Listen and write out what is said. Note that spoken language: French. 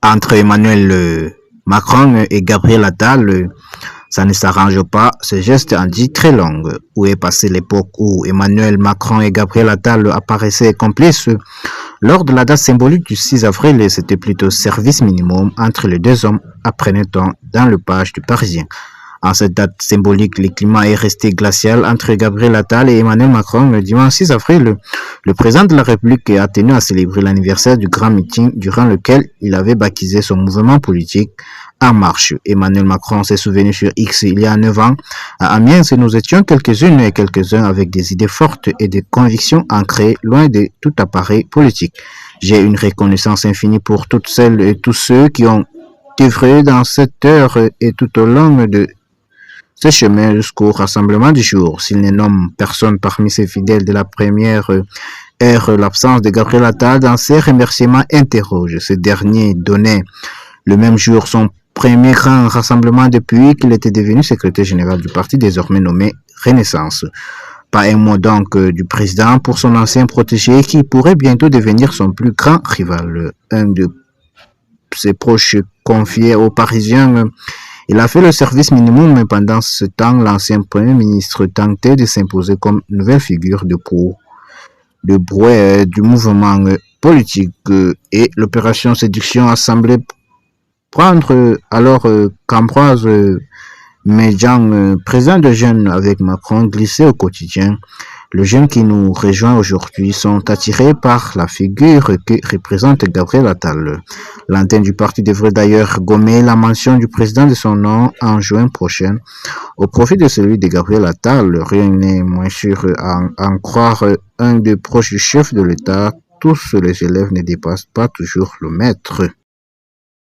Entre Emmanuel Macron et Gabriel Attal, ça ne s'arrange pas. Ce geste en dit très long. Où est passée l'époque où Emmanuel Macron et Gabriel Attal apparaissaient complices? Lors de la date symbolique du 6 avril, c'était plutôt service minimum entre les deux hommes, apprenait-on dans le page du Parisien. En cette date symbolique, le climat est resté glacial entre Gabriel Attal et Emmanuel Macron. Le dimanche 6 avril, le président de la République a tenu à célébrer l'anniversaire du grand meeting durant lequel il avait baptisé son mouvement politique En Marche. Emmanuel Macron s'est souvenu sur X il y a 9 ans. À Amiens, nous étions quelques-unes et quelques-uns avec des idées fortes et des convictions ancrées loin de tout appareil politique. J'ai une reconnaissance infinie pour toutes celles et tous ceux qui ont œuvré dans cette heure et tout au long de ce chemin jusqu'au rassemblement du jour. S'il ne nomme personne parmi ses fidèles de la première heure, l'absence de Gabriel Attal dans ses remerciements interroge. Ce dernier donnait le même jour son premier grand rassemblement depuis qu'il était devenu secrétaire général du parti désormais nommé Renaissance. Pas un mot donc du président pour son ancien protégé qui pourrait bientôt devenir son plus grand rival. Un de ses proches confiés aux Parisiens, il a fait le service minimum, mais pendant ce temps, l'ancien Premier ministre tentait de s'imposer comme nouvelle figure de brouet du mouvement politique et l'opération séduction a semblé prendre alors qu'Ambroise Méjean, président de Jeunes avec Macron, glissait au quotidien. Les jeunes qui nous rejoignent aujourd'hui sont attirés par la figure que représente Gabriel Attal. L'antenne du parti devrait d'ailleurs gommer la mention du président de son nom en juin prochain au profit de celui de Gabriel Attal. Rien n'est moins sûr à en croire un des proches du chef de l'État. Tous les élèves ne dépassent pas toujours le maître.